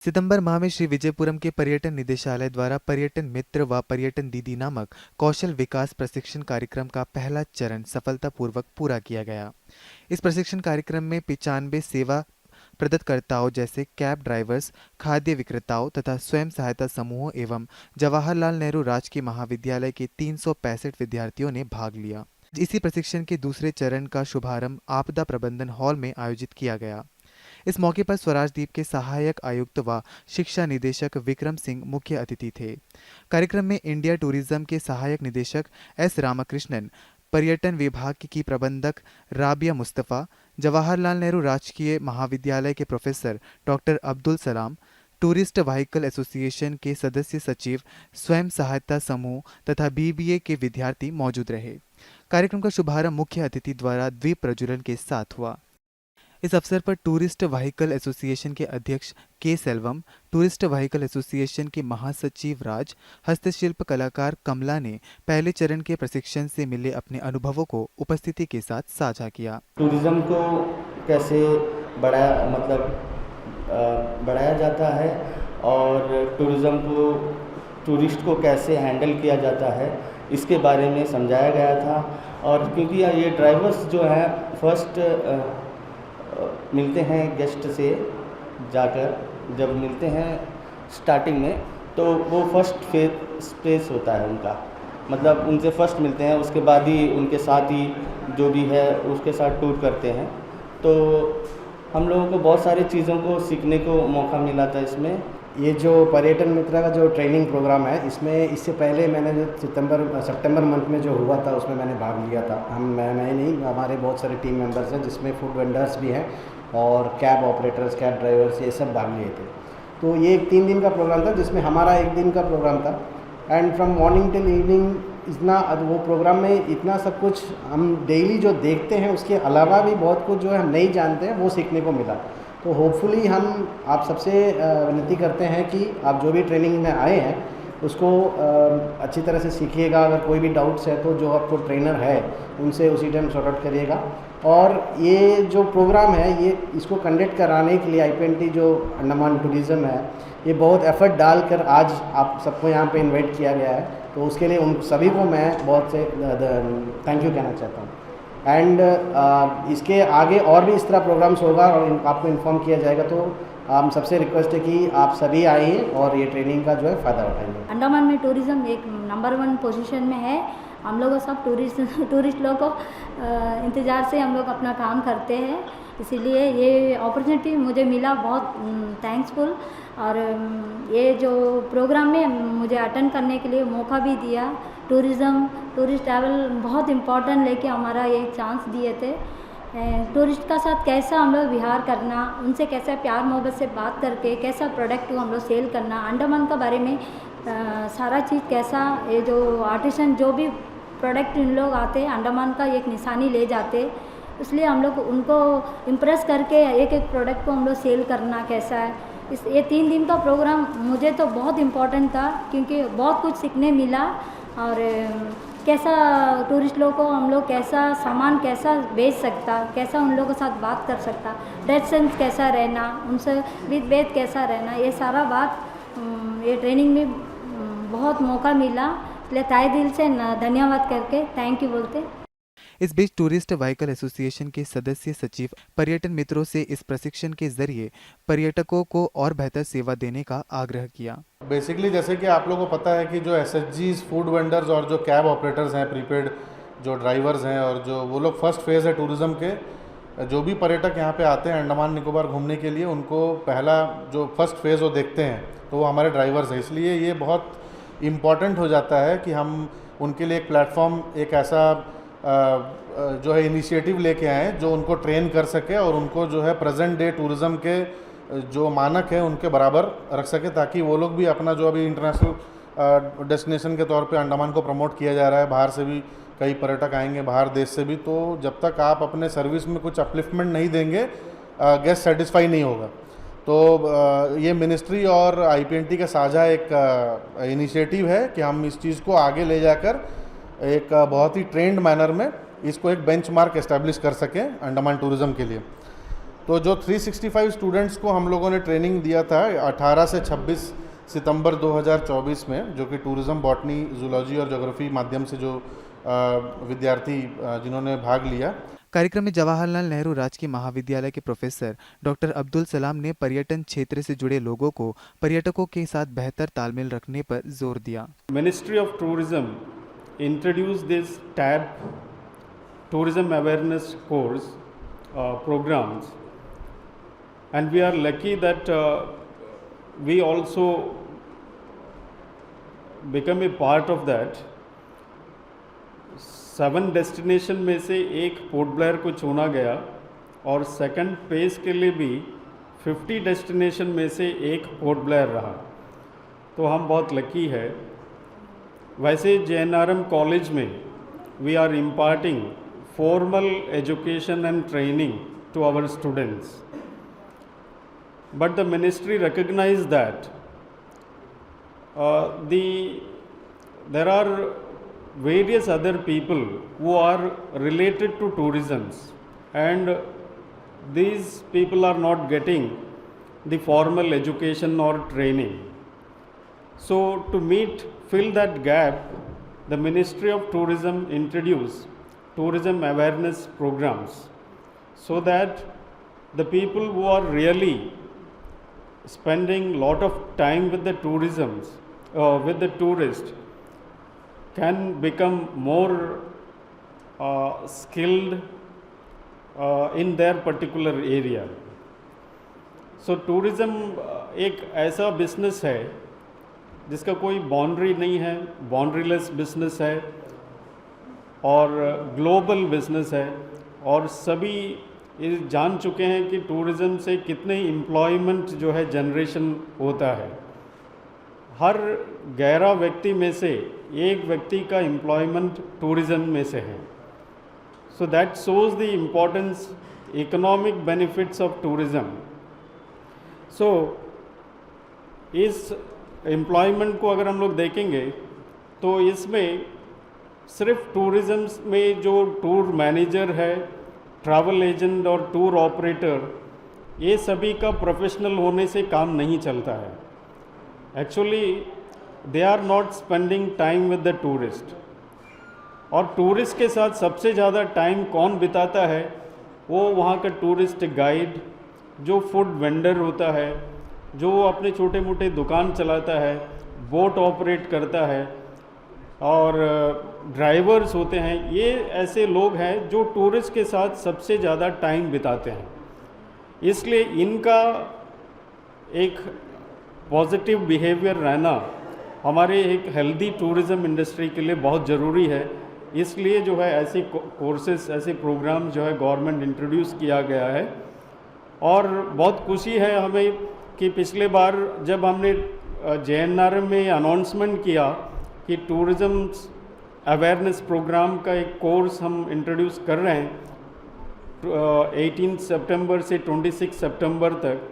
सितंबर माह में श्री विजयपुरम के पर्यटन निदेशालय द्वारा पर्यटन मित्र व पर्यटन दीदी नामक कौशल विकास प्रशिक्षण कार्यक्रम का पहला चरण सफलतापूर्वक पूरा किया गया। इस प्रशिक्षण कार्यक्रम में 95 सेवा प्रदाताओं जैसे कैब ड्राइवर्स, खाद्य विक्रेताओं तथा स्वयं सहायता समूहों एवं जवाहरलाल नेहरू राजकीय महाविद्यालय के 365 विद्यार्थियों ने भाग लिया। इसी प्रशिक्षण के दूसरे चरण का शुभारंभ आपदा प्रबंधन हॉल में आयोजित किया गया। इस मौके पर स्वराजदीप के सहायक आयुक्त व शिक्षा निदेशक विक्रम सिंह मुख्य अतिथि थे। कार्यक्रम में इंडिया टूरिज्म के सहायक निदेशक एस रामकृष्णन, पर्यटन विभाग की प्रबंधक राबिया मुस्तफ़ा, जवाहरलाल नेहरू राजकीय महाविद्यालय के professor doctor Abdul Salam, tourist vehicle association के सदस्य सचिव, स्वयं सहायता समूह तथा बीबीए के विद्यार्थी मौजूद रहे। कार्यक्रम का शुभारंभ मुख्य अतिथि द्वारा द्वीप प्रज्वलन के साथ हुआ। इस अवसर पर टूरिस्ट व्हीकल एसोसिएशन के अध्यक्ष के सेल्वम, टूरिस्ट व्हीकल एसोसिएशन के महासचिव राज, हस्तशिल्प कलाकार कमला ने पहले चरण के प्रशिक्षण से मिले अपने अनुभवों को उपस्थिति के साथ साझा किया। टूरिज़्म को कैसे बढ़ाया जाता है और टूरिस्ट को कैसे हैंडल किया जाता है, इसके बारे में समझाया गया था। और क्योंकि ये ड्राइवर्स जो हैं फर्स्ट मिलते हैं गेस्ट से जाकर, जब मिलते हैं स्टार्टिंग में तो वो फर्स्ट फेस होता है उनका, मतलब उनसे फर्स्ट मिलते हैं, उसके बाद ही उनके साथ ही जो भी है उसके साथ टूर करते हैं। तो हम लोगों को बहुत सारी चीज़ों को सीखने को मौका मिला था इसमें। ये जो पर्यटन मित्र का जो ट्रेनिंग प्रोग्राम है, इसमें इससे पहले मैंने जो सितंबर मंथ में जो हुआ था उसमें मैंने भाग लिया था। मैं नहीं, हमारे बहुत सारे टीम मेंबर्स हैं जिसमें फूड वेंडर्स भी हैं और कैब ऑपरेटर्स, कैब ड्राइवर्स, ये सब भाग लिए थे। तो ये एक 3 दिन का प्रोग्राम था जिसमें हमारा 1 दिन का प्रोग्राम था। And from morning till evening वो प्रोग्राम में इतना सब कुछ हम डेली जो देखते हैं उसके अलावा भी बहुत कुछ जो हम नहीं जानते हैं वो सीखने को मिला। तो होपफुली हम आप सबसे विनती करते हैं कि आप जो भी ट्रेनिंग में आए हैं उसको अच्छी तरह से सीखिएगा। अगर कोई भी डाउट्स है तो जो आपको ट्रेनर है उनसे उसी टाइम सॉर्ट आउट करिएगा। और ये जो प्रोग्राम है इसको कंडक्ट कराने के लिए IPNT जो अंडमान टूरिज़्म है, ये बहुत एफर्ट डालकर आज आप सबको यहाँ पे इनवाइट किया गया है। तो उसके लिए उन सभी को मैं बहुत से थैंक यू कहना चाहता हूँ। एंड इसके आगे और भी इस तरह प्रोग्राम्स होगा और आपको इन्फॉर्म किया जाएगा। तो हम सबसे रिक्वेस्ट है कि आप सभी आइए और ये ट्रेनिंग का जो है फ़ायदा उठाइए। अंडमान में टूरिज़्म एक नंबर 1 पोजीशन में है। हम लोग सब टूरिस्ट लोग को इंतज़ार से हम लोग अपना काम करते हैं, इसीलिए ये अपॉर्चुनिटी मुझे मिला, बहुत थैंक्सफुल। और ये जो प्रोग्राम में मुझे अटेंड करने के लिए मौका भी दिया। टूरिस्ट ट्रैवल बहुत इम्पोर्टेंट लेके हमारा ये चांस दिए थे। टूरिस्ट का साथ कैसा हम लोग व्यवहार करना, उनसे कैसे प्यार मोहब्बत से बात करके कैसा प्रोडक्ट को हम लोग सेल करना, अंडमान का बारे में सारा चीज़ कैसा, ये जो आर्टिसन जो भी प्रोडक्ट इन लोग आते हैं अंडमान का एक निशानी ले जाते, इसलिए हम लोग उनको इम्प्रेस करके एक प्रोडक्ट को हम लोग सेल करना कैसा है। ये 3 दिन का प्रोग्राम मुझे तो बहुत इम्पोर्टेंट था क्योंकि बहुत कुछ सीखने मिला। और कैसा टूरिस्ट लोग को हम लोग कैसा सामान कैसा बेच सकता, कैसा उन लोगों के साथ बात कर सकता, ड्रेस सेंस कैसा रहना, उनसे विद वेद कैसा रहना, ये सारा बात ये ट्रेनिंग में बहुत मौका मिला। इसलिए तहे दिल से धन्यवाद करके थैंक यू बोलते। इस बीच टूरिस्ट व्हीकल एसोसिएशन के सदस्य सचिव पर्यटन मित्रों से इस प्रशिक्षण के जरिए पर्यटकों को और बेहतर सेवा देने का आग्रह किया। बेसिकली जैसे कि आप लोगों को पता है कि जो SHGs, फूड वेंडर्स और जो कैब ऑपरेटर्स हैं, प्रीपेड जो ड्राइवर्स हैं और जो वो लोग फर्स्ट फेज़ है टूरिज़्म के, जो भी पर्यटक यहाँ पे आते हैं अंडमान निकोबार घूमने के लिए, उनको पहला जो फर्स्ट फेज़ वो देखते हैं तो वो हमारे ड्राइवर्स हैं। इसलिए ये बहुत इम्पॉर्टेंट हो जाता है कि हम उनके लिए एक प्लेटफॉर्म, एक ऐसा जो है इनिशिएटिव लेके आए जो उनको ट्रेन कर सके और उनको जो है प्रेजेंट डे टूरिज़्म के जो मानक है उनके बराबर रख सके, ताकि वो लोग भी अपना जो अभी इंटरनेशनल डेस्टिनेशन के तौर पे अंडमान को प्रमोट किया जा रहा है, बाहर से भी कई पर्यटक आएंगे, बाहर देश से भी। तो जब तक आप अपने सर्विस में कुछ अपलिफ्टमेंट नहीं देंगे, गेस्ट सेटिस्फाई नहीं होगा। तो ये मिनिस्ट्री और IPNT का साझा एक इनिशिएटिव है कि हम इस चीज़ को आगे ले जाकर एक बहुत ही ट्रेंड मैनर में इसको एक बेंचमार्क एस्टैब्लिश कर सकें अंडमान टूरिज़्म के लिए। तो जो 365 स्टूडेंट्स को हम लोगों ने ट्रेनिंग दिया था 18 से 26 सितंबर 2024 में, जो कि टूरिज़्म, बॉटनी, जूलॉजी और ज्योग्राफी माध्यम से जो विद्यार्थी जिन्होंने भाग लिया। कार्यक्रम में जवाहरलाल नेहरू राजकीय महाविद्यालय के प्रोफेसर डॉक्टर अब्दुल सलाम ने पर्यटन क्षेत्र से जुड़े लोगों को पर्यटकों के साथ बेहतर तालमेल रखने पर जोर दिया। Ministry of Tourism introduced this TAB Tourism Awareness Course programs, and we are lucky that we also become a part of that. 7 destination में से एक पोर्ट ब्लेयर को चुना गया और सेकंड फेज के लिए भी 50 डेस्टिनेशन में से एक पोर्ट ब्लेयर रहा, तो हम बहुत लकी है। वैसे JNRM कॉलेज में we are imparting formal education and training to our students, but the ministry recognize that there are various other people who are related to tourism, and these people are not getting the formal education or training. So to fill that gap, the Ministry of Tourism introduced tourism awareness programs, so that the people who are really spending lot of time with the with the tourist can become more skilled in their particular area. So tourism एक ऐसा business है जिसका कोई boundary नहीं है, बाउंड्रीलेस business है और global business है, और सभी ये जान चुके हैं कि टूरिज़म से कितने एम्प्लॉयमेंट जो है जनरेशन होता है। हर 11 व्यक्ति में से एक व्यक्ति का एम्प्लॉयमेंट टूरिज़म में से है। So that shows the importance economic benefits of tourism. So इस एम्प्लॉयमेंट को अगर हम लोग देखेंगे तो इसमें सिर्फ टूरिज़म में जो टूर मैनेजर है, ट्रैवल एजेंट और टूर ऑपरेटर, ये सभी का प्रोफेशनल होने से काम नहीं चलता है। Actually they are not spending time with the tourist, और टूरिस्ट के साथ सबसे ज़्यादा टाइम कौन बिताता है? वो वहाँ का टूरिस्ट गाइड, जो फूड वेंडर होता है, जो अपने छोटे मोटे दुकान चलाता है, बोट ऑपरेट करता है, और ड्राइवर्स होते हैं। ये ऐसे लोग हैं जो टूरिस्ट के साथ सबसे ज़्यादा टाइम बिताते हैं। इसलिए इनका एक पॉजिटिव बिहेवियर रहना हमारे एक हेल्दी टूरिज़म इंडस्ट्री के लिए बहुत ज़रूरी है। इसलिए जो है ऐसे कोर्सेज, ऐसे प्रोग्राम जो है गवर्नमेंट इंट्रोड्यूस किया गया है, और बहुत खुशी है हमें कि पिछले बार जब हमने JNRM में अनाउंसमेंट किया कि टूरिज़म अवेयरनेस प्रोग्राम का एक कोर्स हम इंट्रोड्यूस कर रहे हैं 18 सितंबर से 26 सितंबर तक,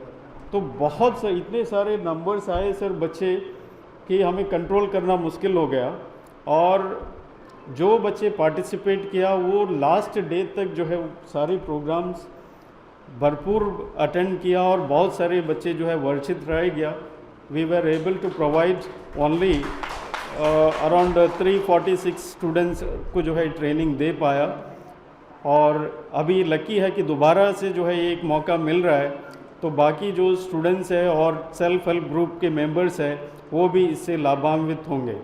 तो बहुत से इतने सारे नंबर्स आए सर बच्चे कि हमें कंट्रोल करना मुश्किल हो गया। और जो बच्चे पार्टिसिपेट किया वो लास्ट डे तक जो है सारे प्रोग्राम्स भरपूर अटेंड किया, और बहुत सारे बच्चे जो है वर्षित रह गया। We were able to provide only around 346 students को जो है ट्रेनिंग दे पाया, और अभी लकी है कि दोबारा से जो है एक मौका मिल रहा है, तो बाकी जो स्टूडेंट्स हैं और सेल्फ हेल्प ग्रुप के मेंबर्स हैं वो भी इससे लाभान्वित होंगे।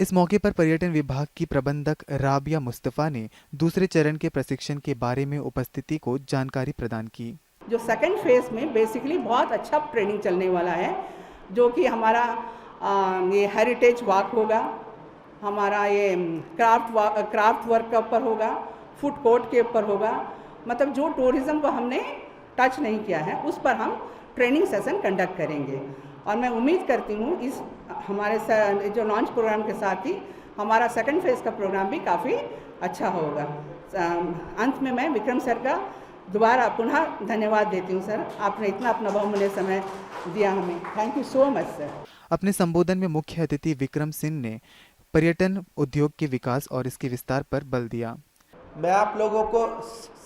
इस मौके पर पर्यटन विभाग की प्रबंधक राबिया मुस्तफ़ा ने दूसरे चरण के प्रशिक्षण के बारे में उपस्थिति को जानकारी प्रदान की। जो सेकंड फेज में बेसिकली बहुत अच्छा ट्रेनिंग चलने वाला है, जो कि हमारा ये हेरिटेज वॉक होगा, हमारा ये क्राफ्ट वर्क के ऊपर होगा, फूड कोर्ट के ऊपर होगा, मतलब जो टूरिज़्म को हमने टच नहीं किया है उस पर हम ट्रेनिंग सेशन कंडक्ट करेंगे। और मैं उम्मीद करती हूँ इस हमारे जो लॉन्च प्रोग्राम के साथ ही हमारा सेकंड फेज़ का प्रोग्राम भी काफ़ी अच्छा होगा। अंत में मैं विक्रम सर का दोबारा पुनः धन्यवाद देती हूँ। सर, आपने इतना अपना बहुमूल्य समय दिया हमें, thank you so much sir. अपने संबोधन में मुख्य अतिथि विक्रम सिंह ने पर्यटन उद्योग के विकास और इसके विस्तार पर बल दिया। मैं आप लोगों को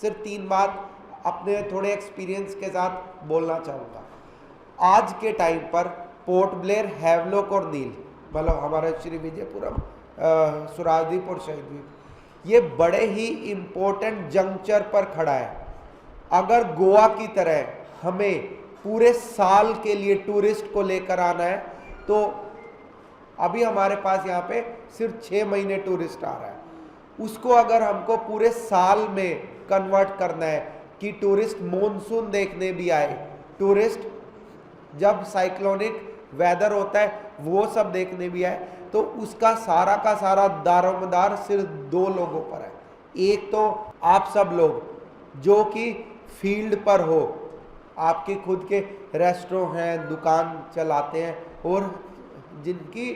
सिर्फ 3 बात अपने थोड़े एक्सपीरियंस के साथ बोलना चाहूँगा। आज के टाइम पर पोर्ट ब्लेयर, हैवलॉक और नील, मतलब हमारा श्री विजयपुरम, सुराजदीप और शहीदद्वीप, ये बड़े ही इम्पोर्टेंट जंक्चर पर खड़ा है। अगर गोवा की तरह हमें पूरे साल के लिए टूरिस्ट को लेकर आना है तो अभी हमारे पास यहाँ पे सिर्फ 6 महीने टूरिस्ट आ रहा है, उसको अगर हमको पूरे साल में कन्वर्ट करना है कि टूरिस्ट मॉनसून देखने भी आए, टूरिस्ट जब साइक्लोनिक वेदर होता है वो सब देखने भी आए, तो उसका सारा का सारा दारोमदार सिर्फ 2 लोगों पर है। एक तो आप सब लोग जो कि फील्ड पर हो, आपके खुद के रेस्टोरेंट हैं, दुकान चलाते हैं और जिनकी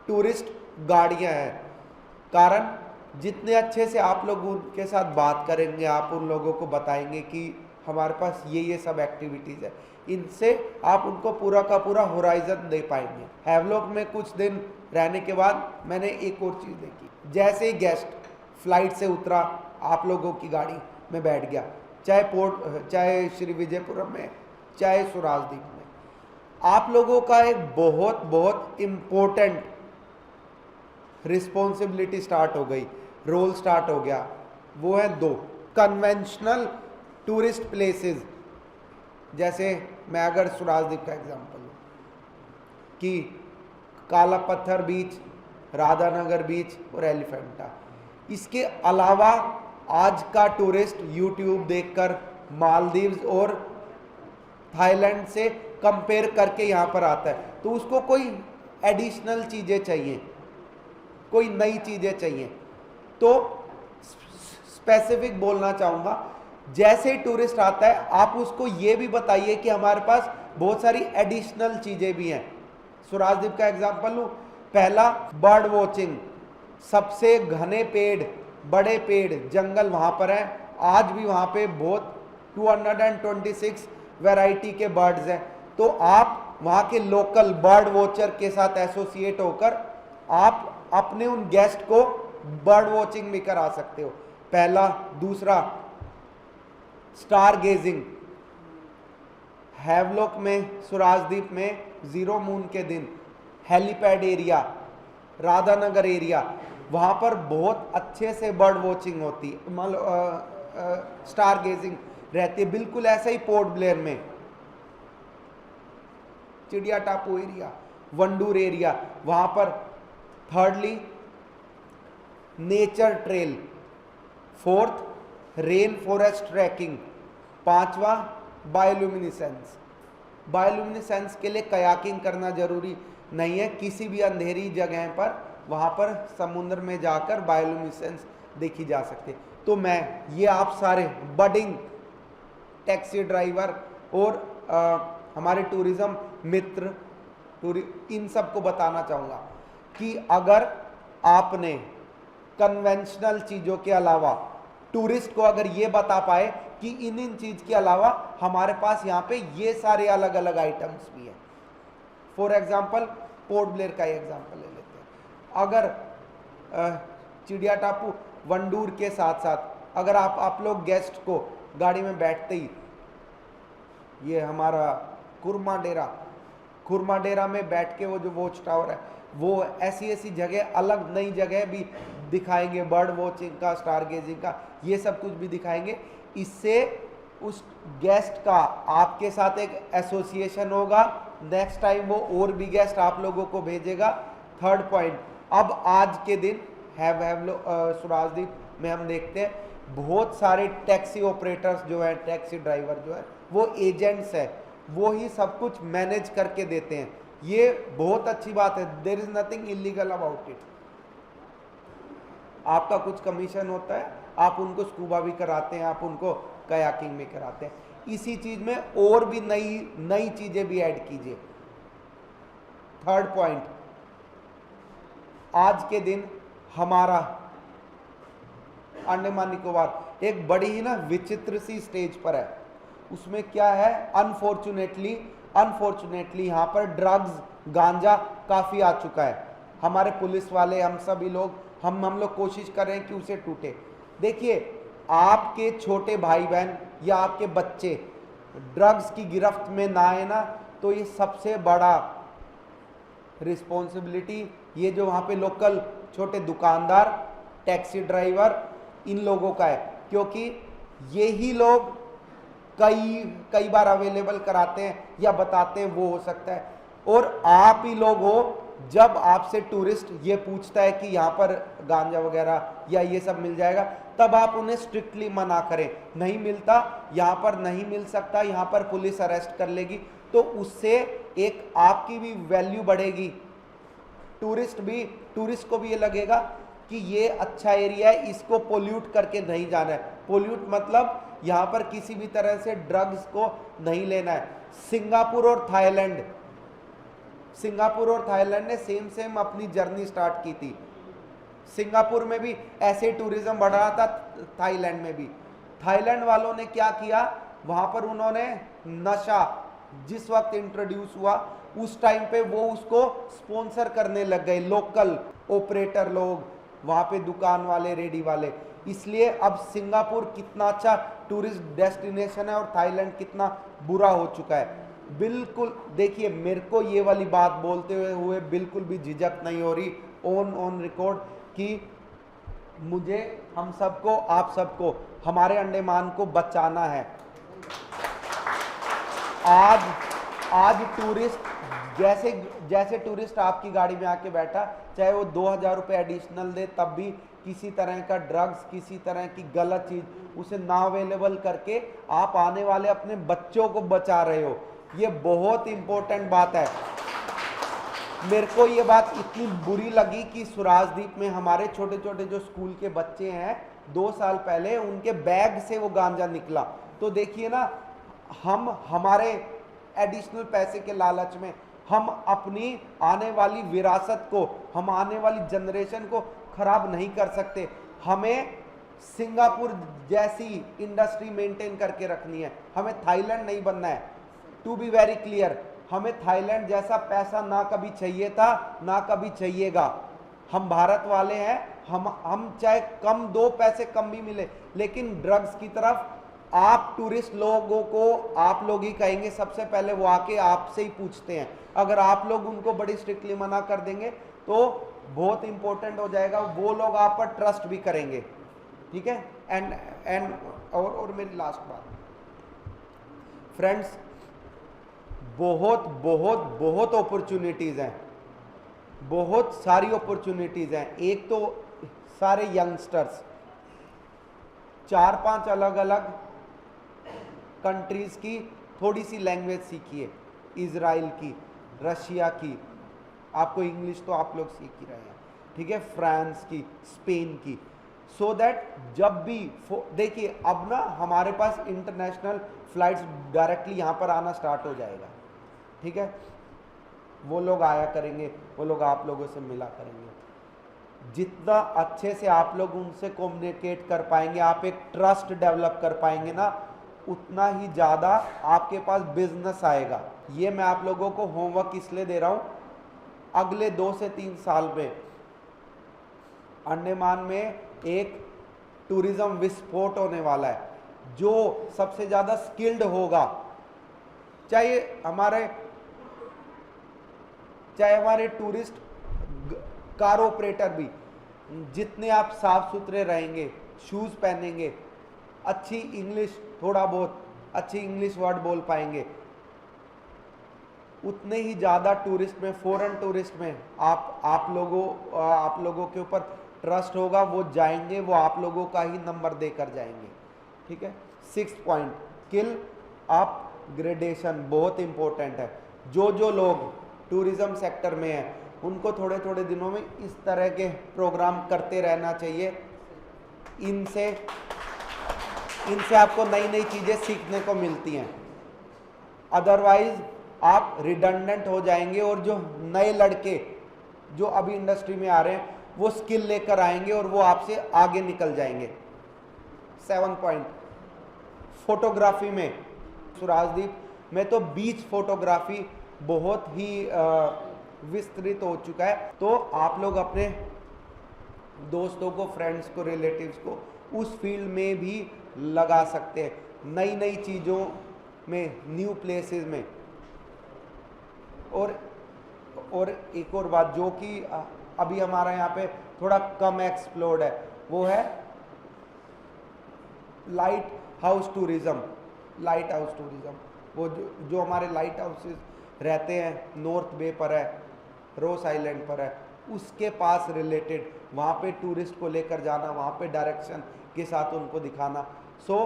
टूरिस्ट गाड़ियां हैं, कारण जितने अच्छे से आप लोग उनके साथ बात करेंगे, आप उन लोगों को बताएंगे कि हमारे पास ये सब एक्टिविटीज़ है, इनसे आप उनको पूरा का पूरा होराइजन दे पाएंगे। हैवलॉक में कुछ दिन रहने के बाद मैंने एक और चीज़ देखी, जैसे ही गेस्ट फ्लाइट से उतरा, आप लोगों की गाड़ी में बैठ गया, चाहे श्री विजयपुरम में, चाहे सुराजदीप में, आप लोगों का एक बहुत बहुत इम्पोर्टेंट रिस्पॉन्सिबिलिटी स्टार्ट हो गई, रोल स्टार्ट हो गया। वो है 2 कन्वेंशनल टूरिस्ट प्लेसेस। जैसे मैं अगर सुराजदीप का एग्जांपल लूँ कि काला पत्थर बीच, राधानगर बीच और एलिफेंटा, इसके अलावा आज का टूरिस्ट यूट्यूब देखकर मालदीव्स और थाईलैंड से कंपेयर करके यहाँ पर आता है, तो उसको कोई एडिशनल चीज़ें चाहिए, कोई नई चीज़ें चाहिए। तो स्पेसिफिक बोलना चाहूँगा, जैसे ही टूरिस्ट आता है आप उसको ये भी बताइए कि हमारे पास बहुत सारी एडिशनल चीज़ें भी हैं। सुराजदीप का एग्जांपल लूँ, पहला बर्ड वॉचिंग, सबसे घने पेड़, बड़े पेड़, जंगल वहाँ पर है, आज भी वहाँ पे बहुत 226 वैरायटी के बर्ड्स हैं। तो आप वहाँ के लोकल बर्ड वॉचर के साथ एसोसिएट होकर आप अपने उन गेस्ट को बर्ड वॉचिंग भी करा सकते हो, पहला। दूसरा, स्टार गेजिंग, हैवलॉक में, सुराजदीप में 0 मून के दिन हेलीपैड एरिया, राधानगर एरिया, वहाँ पर बहुत अच्छे से बर्ड वॉचिंग होती है, स्टार गेजिंग रहती है। बिल्कुल ऐसा ही पोर्ट ब्लेयर में चिड़िया टापू एरिया, वंडूर एरिया, वहाँ पर thirdly nature trail, 4th rain forest tracking, 5वां बायोल्यूमिनेसेंस। बायोल्यूमिनेसेंस के लिए कयाकिंग करना जरूरी नहीं है, किसी भी अंधेरी जगह पर वहाँ पर समुद्र में जाकर बायोल्यूमिनेसेंस देखी जा सकती है। तो मैं ये आप सारे बडिंग टैक्सी ड्राइवर और हमारे टूरिज्म मित्र, इन सबको बताना चाहूँगा कि अगर आपने कन्वेंशनल चीज़ों के अलावा टूरिस्ट को अगर ये बता पाए कि इन चीज़ के अलावा हमारे पास यहाँ पे ये सारे अलग अलग आइटम्स भी हैं। फॉर एग्जांपल पोर्ट ब्लेयर का एग्जांपल ले लेते हैं। अगर चिड़िया टापू, वंडूर के साथ साथ अगर आप लोग गेस्ट को गाड़ी में बैठते ही, ये हमारा खुरमा डेरा में बैठ के वो जो वॉच टावर है, वो ऐसी जगह, अलग नई जगह भी दिखाएंगे, बर्ड वॉचिंग का, स्टार गेजिंग का, ये सब कुछ भी दिखाएंगे। इससे उस गेस्ट का आपके साथ एक एसोसिएशन होगा, नेक्स्ट टाइम वो और भी गेस्ट आप लोगों को भेजेगा। थर्ड पॉइंट, अब आज के दिन सुराजदीप में हम देखते हैं बहुत सारे टैक्सी ऑपरेटर्स जो हैं, टैक्सी ड्राइवर जो है, वो एजेंट्स हैं, वो ही सब कुछ मैनेज करके देते हैं। ये बहुत अच्छी बात है, there is nothing illegal about it. आपका कुछ कमीशन होता है, आप उनको स्कूबा भी कराते हैं, आप उनको कयाकिंग भी कराते हैं। इसी चीज में और भी नई चीजें भी ऐड कीजिए। थर्ड पॉइंट, आज के दिन हमारा अंडमान निकोबार एक बड़ी ही ना विचित्र सी स्टेज पर है। उसमें क्या है, अनफॉर्चुनेटली यहाँ पर ड्रग्स, गांजा काफ़ी आ चुका है। हमारे पुलिस वाले, हम सभी लोग, हम लोग कोशिश कर रहे हैं कि उसे टूटे। देखिए, आपके छोटे भाई बहन या आपके बच्चे ड्रग्स की गिरफ्त में ना आए ना, तो ये सबसे बड़ा रिस्पॉन्सिबिलिटी ये जो वहाँ पे लोकल छोटे दुकानदार, टैक्सी ड्राइवर, इन लोगों का है, क्योंकि यही लोग कई बार अवेलेबल कराते हैं या बताते हैं, वो हो सकता है। और आप ही लोग हो, जब आपसे टूरिस्ट ये पूछता है कि यहाँ पर गांजा वगैरह या ये सब मिल जाएगा, तब आप उन्हें स्ट्रिक्टली मना करें, नहीं मिलता, यहाँ पर नहीं मिल सकता, यहाँ पर पुलिस अरेस्ट कर लेगी, तो उससे एक आपकी भी वैल्यू बढ़ेगी, टूरिस्ट को भी ये लगेगा कि ये अच्छा एरिया है, इसको पोल्यूट करके नहीं जाना है। पोल्यूट मतलब यहाँ पर किसी भी तरह से ड्रग्स को नहीं लेना है। सिंगापुर और थाईलैंड ने सेम अपनी जर्नी स्टार्ट की थी। सिंगापुर में भी ऐसे टूरिज्म बढ़ रहा था, थाईलैंड में भी। थाईलैंड वालों ने क्या किया, वहाँ पर उन्होंने नशा जिस वक्त इंट्रोड्यूस हुआ उस टाइम पे वो उसको स्पॉन्सर करने लग गए, लोकल ऑपरेटर लोग, वहाँ पे दुकान वाले, रेडी वाले। इसलिए अब सिंगापुर कितना अच्छा टूरिस्ट डेस्टिनेशन है और थाईलैंड कितना बुरा हो चुका है। बिल्कुल देखिए, मेरे को ये वाली बात बोलते हुए बिल्कुल भी झिझक नहीं हो रही, ऑन रिकॉर्ड, कि मुझे, हम सबको, आप सबको, हमारे अंडमान को बचाना है। आज टूरिस्ट जैसे टूरिस्ट आपकी गाड़ी में आके बैठा, चाहे वो 2000 रुपये एडिशनल दे, तब भी किसी तरह का ड्रग्स, किसी तरह की गलत चीज़ उसे ना अवेलेबल करके आप आने वाले अपने बच्चों को बचा रहे हो। ये बहुत इंपॉर्टेंट बात है। मेरे को ये बात इतनी बुरी लगी कि सुराजदीप में हमारे छोटे छोटे जो स्कूल के बच्चे हैं, 2 साल पहले उनके बैग से वो गांजा निकला। तो देखिए ना, हम हमारे एडिशनल पैसे के लालच में हम अपनी आने वाली विरासत को, हम आने वाली जनरेशन को खराब नहीं कर सकते। हमें सिंगापुर जैसी इंडस्ट्री मेंटेन करके रखनी है, हमें थाईलैंड नहीं बनना है। टू बी वेरी क्लियर, हमें थाईलैंड जैसा पैसा ना कभी चाहिए था, ना कभी चाहिएगा। हम भारत वाले हैं, हम चाहे कम 2 पैसे कम भी मिले, लेकिन ड्रग्स की तरफ आप टूरिस्ट लोगों को, आप लोग ही कहेंगे सबसे पहले, वो आके आपसे ही पूछते हैं। अगर आप लोग उनको बड़ी स्ट्रिक्टली मना कर देंगे तो बहुत इंपॉर्टेंट हो जाएगा, वो लोग आप पर ट्रस्ट भी करेंगे। ठीक है। एंड और मेरी लास्ट बात, फ्रेंड्स, बहुत बहुत बहुत अपॉर्चुनिटीज़ हैं, बहुत सारी अपॉर्चुनिटीज़ हैं। एक तो सारे यंगस्टर्स 4-5 अलग अलग कंट्रीज़ की थोड़ी सी लैंग्वेज सीखिए, इज़राइल की, रशिया की, आपको इंग्लिश तो आप लोग सीख ही रहे हैं, ठीक है, फ्रांस की, स्पेन की, सो दैट जब भी देखिए, अब ना हमारे पास इंटरनेशनल फ्लाइट्स डायरेक्टली यहाँ पर आना स्टार्ट हो जाएगा। ठीक है, वो लोग आया करेंगे, वो लोग आप लोगों से मिला करेंगे। जितना अच्छे से आप लोग उनसे कम्युनिकेट कर पाएंगे, आप एक ट्रस्ट डेवलप कर पाएंगे ना, उतना ही ज़्यादा आपके पास बिजनेस आएगा। ये मैं आप लोगों को होमवर्क इसलिए दे रहा हूँ, अगले 2 से 3 साल में अंडमान में एक टूरिज्म विस्फोट होने वाला है। जो सबसे ज़्यादा स्किल्ड होगा, चाहे हमारे टूरिस्ट कार ऑपरेटर भी, जितने आप साफ सुथरे रहेंगे, शूज़ पहनेंगे, अच्छी इंग्लिश, थोड़ा बहुत अच्छी इंग्लिश वर्ड बोल पाएंगे, उतने ही ज़्यादा टूरिस्ट में, फॉरेन टूरिस्ट में आप लोगों के ऊपर ट्रस्ट होगा। वो जाएंगे, वो आप लोगों का ही नंबर देकर जाएंगे। ठीक है। 6th पॉइंट, स्किल अपग्रेडेशन बहुत इंपॉर्टेंट है। जो लोग टूरिज्म सेक्टर में हैं, उनको थोड़े थोड़े दिनों में इस तरह के प्रोग्राम करते रहना चाहिए। इनसे आपको नई नई चीज़ें सीखने को मिलती हैं, अदरवाइज आप रिडंडेंट हो जाएंगे। और जो नए लड़के जो अभी इंडस्ट्री में आ रहे हैं, वो स्किल लेकर आएंगे और वो आपसे आगे निकल जाएंगे। 7th पॉइंट, फोटोग्राफी में, सुराजदीप में तो बीच फोटोग्राफी बहुत ही विस्तृत हो चुका है। तो आप लोग अपने दोस्तों को, फ्रेंड्स को, रिलेटिव्स को उस फील्ड में भी लगा सकते हैं, नई नई चीज़ों में, न्यू प्लेसेस में। और एक और बात जो कि अभी हमारा यहाँ पे थोड़ा कम एक्सप्लोर्ड है, वो है light house tourism. Light house tourism, वो जो हमारे लाइट हाउसेस रहते हैं, नॉर्थ बे पर है, रोस आइलैंड पर है, उसके पास रिलेटेड वहाँ पे टूरिस्ट को लेकर जाना, वहाँ पे डायरेक्शन के साथ उनको दिखाना। सो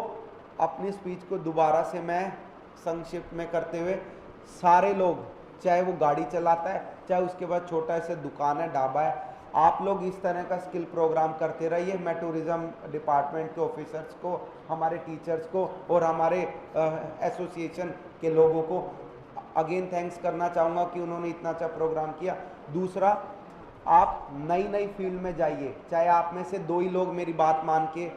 अपनी स्पीच को दोबारा से मैं संक्षिप्त में करते हुए, सारे लोग, चाहे वो गाड़ी चलाता है, चाहे उसके बाद छोटा ऐसे दुकान है, ढाबा है, आप लोग इस तरह का स्किल प्रोग्राम करते रहिए। मैं टूरिज़्म डिपार्टमेंट के ऑफिसर्स को, हमारे टीचर्स को और हमारे एसोसिएशन के लोगों को अगेन थैंक्स करना चाहूँगा कि उन्होंने इतना अच्छा प्रोग्राम किया। दूसरा, आप नई नई फील्ड में जाइए, चाहे आप में से 2 ही लोग मेरी बात मान के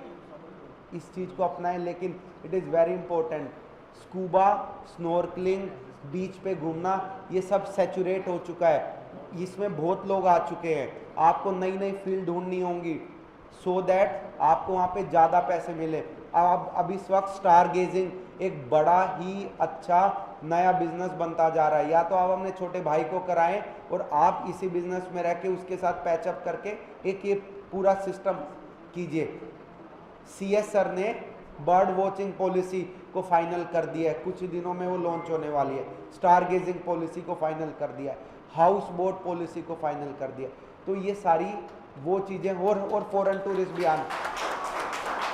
इस चीज़ को अपनाएं, लेकिन it is very important. Scuba, snorkeling, beach पे घूमना, ये सब सैचुरेट हो चुका है, इसमें बहुत लोग आ चुके हैं। आपको नई नई फील्ड ढूंढनी होंगी सो दैट आपको वहाँ पे ज़्यादा पैसे मिले। अब इस वक्त स्टार गेजिंग एक बड़ा ही अच्छा नया बिजनेस बनता जा रहा है। या तो आप अपने छोटे भाई को कराएं और आप इसी बिजनेस में रह के उसके साथ पैचअप करके एक ये पूरा सिस्टम कीजिए। CS सर ने बर्ड वॉचिंग पॉलिसी को फाइनल कर दिया है, कुछ दिनों में वो लॉन्च होने वाली है। स्टार गेजिंग पॉलिसी को फाइनल कर दिया है, हाउस बोट पॉलिसी को फाइनल कर दिया। तो ये सारी वो चीज़ें, और फॉरेन टूरिस्ट भी आने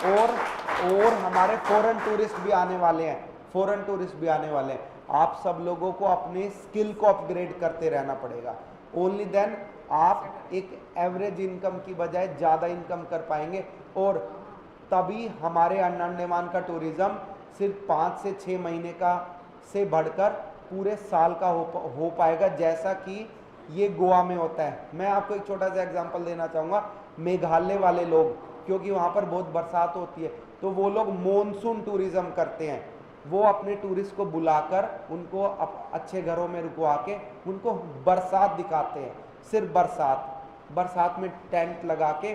और हमारे फॉरेन टूरिस्ट भी आने वाले हैं, फॉरेन टूरिस्ट भी आने वाले हैं। आप सब लोगों को अपने स्किल को अपग्रेड करते रहना पड़ेगा। ओनली देन आप एक एवरेज इनकम की बजाय ज़्यादा इनकम कर पाएंगे, और तभी हमारे अंडमान का टूरिज़्म सिर्फ 5 से 6 महीने का से बढ़कर पूरे साल का हो पाएगा, जैसा कि ये गोवा में होता है। मैं आपको एक छोटा सा एग्जांपल देना चाहूँगा। मेघालय वाले लोग, क्योंकि वहाँ पर बहुत बरसात होती है, तो वो लोग मॉनसून टूरिज़्म करते हैं। वो अपने टूरिस्ट को बुलाकर उनको अच्छे घरों में रुकवा के उनको बरसात दिखाते हैं, सिर्फ बरसात में टेंट लगा के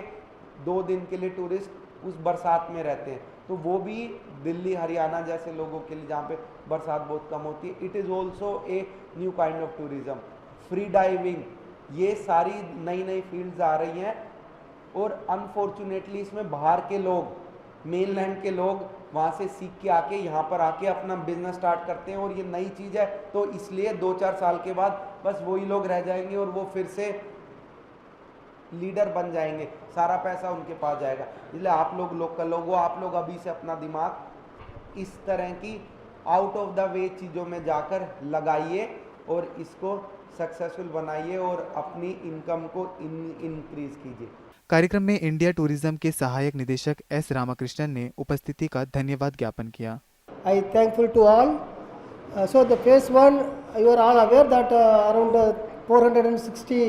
2 दिन के लिए टूरिस्ट उस बरसात में रहते हैं। तो वो भी दिल्ली, हरियाणा जैसे लोगों के लिए जहाँ पे बरसात बहुत कम होती है, it is also a new kind of tourism. Free diving, ये सारी नई नई फील्ड्स आ रही हैं, और अनफॉर्चुनेटली इसमें बाहर के लोग, मेनलैंड के लोग वहाँ से सीख के आके यहाँ पर आके अपना बिजनेस स्टार्ट करते हैं, और ये नई चीज़ है। तो इसलिए 2-4 साल के बाद बस वही लोग रह जाएंगे और वो फिर से लीडर बन जाएंगे, सारा पैसा उनके पास जाएगा। इसलिए आप लोग लोकल लोगों, आप लोग अभी से अपना दिमाग इस तरह की आउट ऑफ द वे चीज़ों में जाकर लगाइए और इसको सक्सेसफुल बनाइए और अपनी इनकम को इंक्रीज कीजिए। कार्यक्रम में इंडिया टूरिज्म के सहायक निदेशक S रामाकृष्णन ने उपस्थिति का धन्यवाद ज्ञापन किया। I thankful to all. So the phase 1, you are all aware that around 460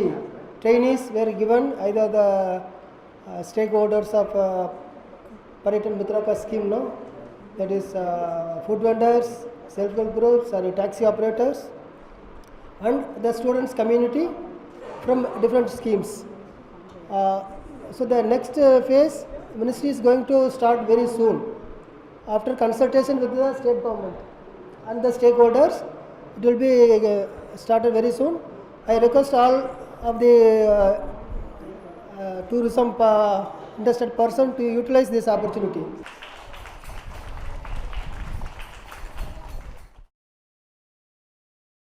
trainees were given, either the stakeholders of Pariyatan Mitra ka scheme, no, that is food vendors, self-help groups, or taxi operators, and the students community from different schemes. So the next phase, ministry is going to start very soon, after consultation with the state government and the stakeholders. It will be started very soon. I request all of the tourism interested person to utilize this opportunity.